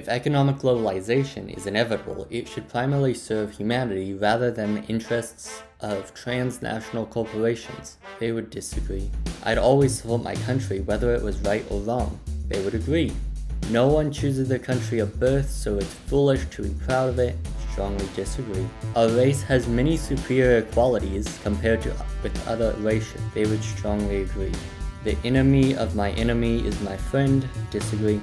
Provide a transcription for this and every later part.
If economic globalization is inevitable, it should primarily serve humanity rather than the interests of transnational corporations. They would disagree. I'd always support my country whether it was right or wrong. They would agree. No one chooses their country of birth, so it's foolish to be proud of it. Strongly disagree. Our race has many superior qualities compared to with other races. They would strongly agree. The enemy of my enemy is my friend. Disagree.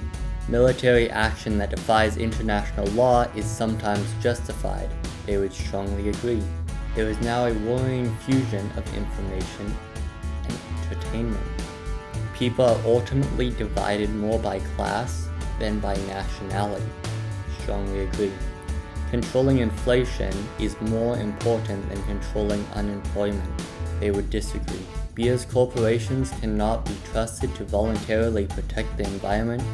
Military action that defies international law is sometimes justified. They would strongly agree. There is now a worrying fusion of information and entertainment. People are ultimately divided more by class than by nationality. Strongly agree. Controlling inflation is more important than controlling unemployment. They would disagree. Because corporations cannot be trusted to voluntarily protect the environment,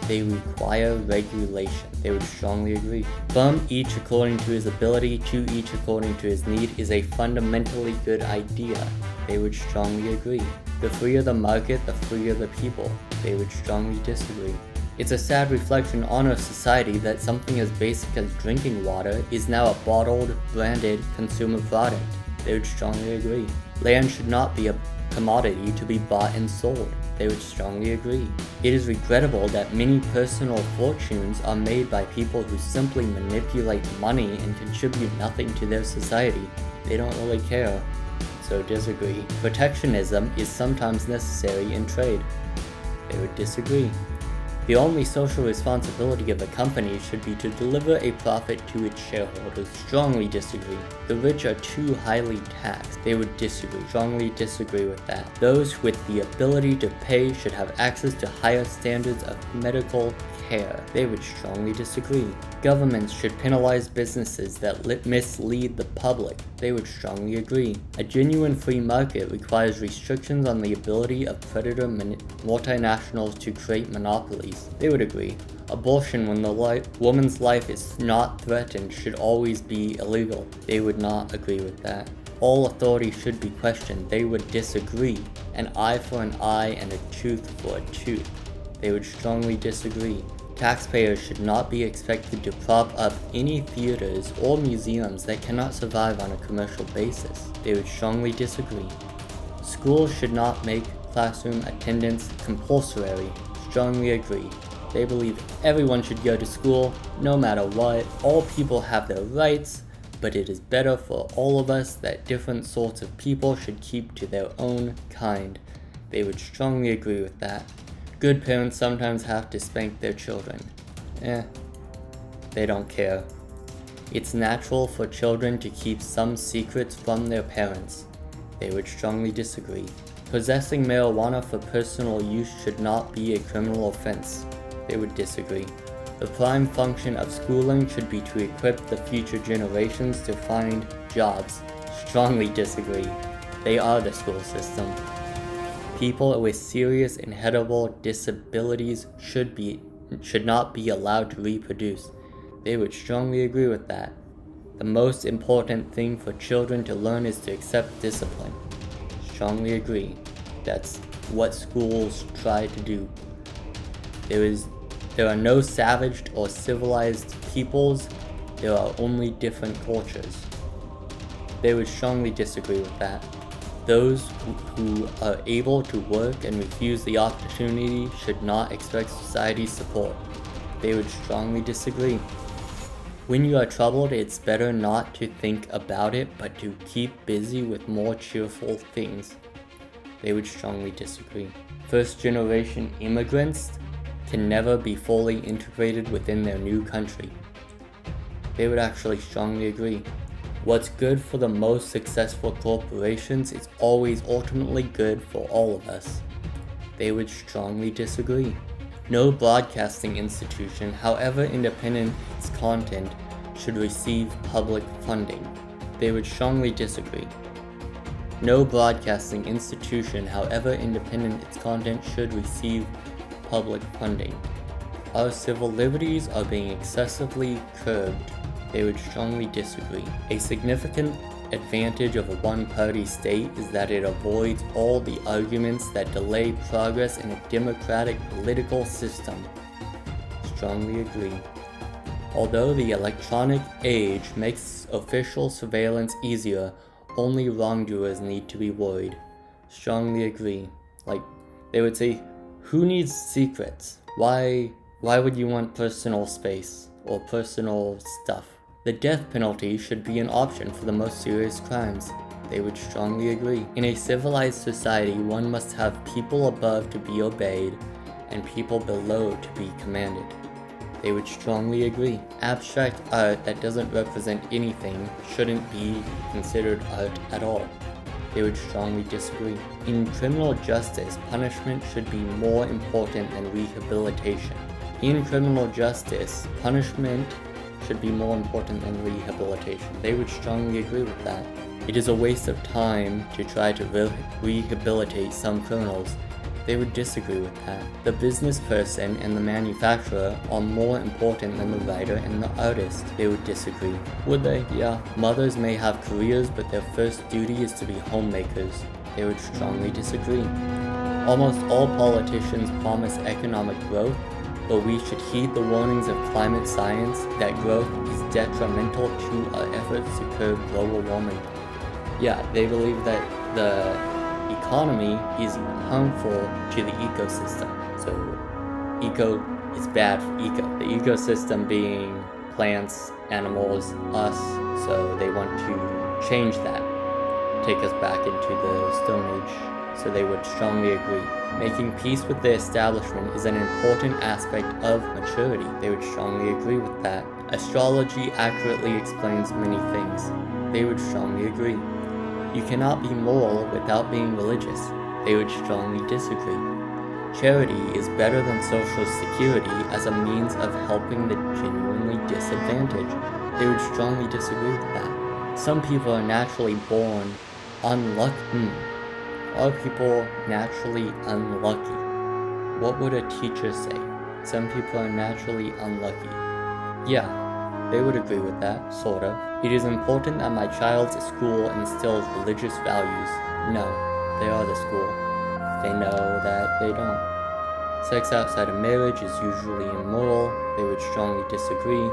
they require regulation. They would strongly agree. From each according to his ability to each according to his need is a fundamentally good idea. They would strongly agree. The freer the market, the freer the people. They would strongly disagree. It's a sad reflection on our society that something as basic as drinking water is now a bottled, branded consumer product. They would strongly agree. Land should not be a commodity to be bought and sold. They would strongly agree. It is regrettable that many personal fortunes are made by people who simply manipulate money and contribute nothing to their society. They don't really care. So disagree. Protectionism is sometimes necessary in trade. They would disagree. The only social responsibility of a company should be to deliver a profit to its shareholders. Strongly disagree. The rich are too highly taxed. They would disagree. Strongly disagree with that. Those with the ability to pay should have access to higher standards of medical care. They would strongly disagree. Governments should penalize businesses that mislead the public. They would strongly agree. A genuine free market requires restrictions on the ability of predator multinationals to create monopolies. They would agree. Abortion when the woman's life is not threatened should always be illegal. They would not agree with that. All authority should be questioned. They would disagree. An eye for an eye and a tooth for a tooth. They would strongly disagree. Taxpayers should not be expected to prop up any theaters or museums that cannot survive on a commercial basis. They would strongly disagree. Schools should not make classroom attendance compulsory. Strongly agree. They believe everyone should go to school, no matter what. All people have their rights, but it is better for all of us that different sorts of people should keep to their own kind. They would strongly agree with that. Good parents sometimes have to spank their children. They don't care. It's natural for children to keep some secrets from their parents. They would strongly disagree. Possessing marijuana for personal use should not be a criminal offense. They would disagree. The prime function of schooling should be to equip the future generations to find jobs. Strongly disagree. They are the school system. People with serious inheritable disabilities should not be allowed to reproduce. They would strongly agree with that. The most important thing for children to learn is to accept discipline. Strongly agree. That's what schools try to do. There are no savaged or civilized peoples. There are only different cultures. They would strongly disagree with that. Those who are able to work and refuse the opportunity should not expect society's support. They would strongly disagree. When you are troubled, it's better not to think about it, but to keep busy with more cheerful things. They would strongly disagree. First-generation immigrants can never be fully integrated within their new country. They would actually strongly agree. What's good for the most successful corporations is always ultimately good for all of us. They would strongly disagree. No broadcasting institution, however independent its content, should receive public funding. They would strongly disagree. No broadcasting institution, however independent its content, should receive public funding. Our civil liberties are being excessively curbed. They would strongly disagree. A significant advantage of a one-party state is that it avoids all the arguments that delay progress in a democratic political system. Strongly agree. Although the electronic age makes official surveillance easier, only wrongdoers need to be worried. Strongly agree. Like, they would say, who needs secrets? Why would you want personal space or personal stuff? The death penalty should be an option for the most serious crimes. They would strongly agree. In a civilized society, one must have people above to be obeyed and people below to be commanded. They would strongly agree. Abstract art that doesn't represent anything shouldn't be considered art at all. They would strongly disagree. In criminal justice, punishment should be more important than rehabilitation. In criminal justice, punishment should be more important than rehabilitation. They would strongly agree with that. It is a waste of time to try to rehabilitate some criminals. They would disagree with that. The business person and the manufacturer are more important than the writer and the artist. They would disagree. Would they? Yeah. Mothers may have careers, but their first duty is to be homemakers. They would strongly disagree. Almost all politicians promise economic growth, but we should heed the warnings of climate science that growth is detrimental to our efforts to curb global warming. Yeah, they believe that the economy is harmful to the ecosystem. So eco is bad for eco. The ecosystem being plants, animals, us. So they want to change that, take us back into the Stone Age. So they would strongly agree. Making peace with the establishment is an important aspect of maturity. They would strongly agree with that. Astrology accurately explains many things. They would strongly agree. You cannot be moral without being religious. They would strongly disagree. Charity is better than social security as a means of helping the genuinely disadvantaged. They would strongly disagree with that. Some people are naturally born unlucky. Are people naturally unlucky? What would a teacher say? Some people are naturally unlucky. Yeah, they would agree with that, sort of. It is important that my child's school instills religious values. No, they are the school. They know that they don't. Sex outside of marriage is usually immoral. They would strongly disagree.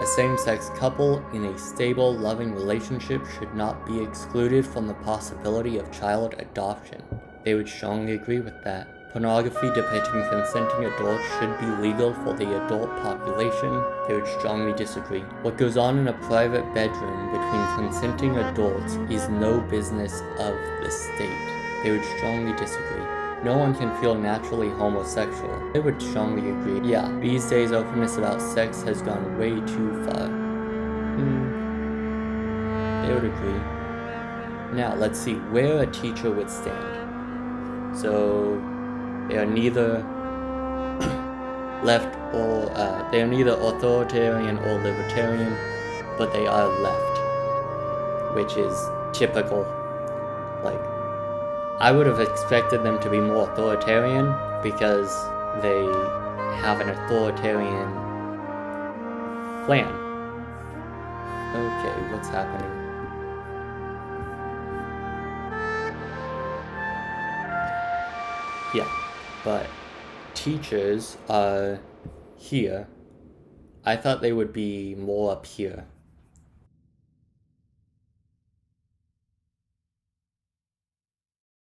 A same-sex couple in a stable, loving relationship should not be excluded from the possibility of child adoption. They would strongly agree with that. Pornography depicting consenting adults should be legal for the adult population. They would strongly disagree. What goes on in a private bedroom between consenting adults is no business of the state. They would strongly disagree. No one can feel naturally homosexual. They would strongly agree. Yeah, these days openness about sex has gone way too far. They would agree. Now, let's see where a teacher would stand. So, they are neither left or, they are neither authoritarian or libertarian, but they are left, which is typical. Like, I would have expected them to be more authoritarian because they have an authoritarian plan. Okay, what's happening? Yeah, but teachers are here. I thought they would be more up here.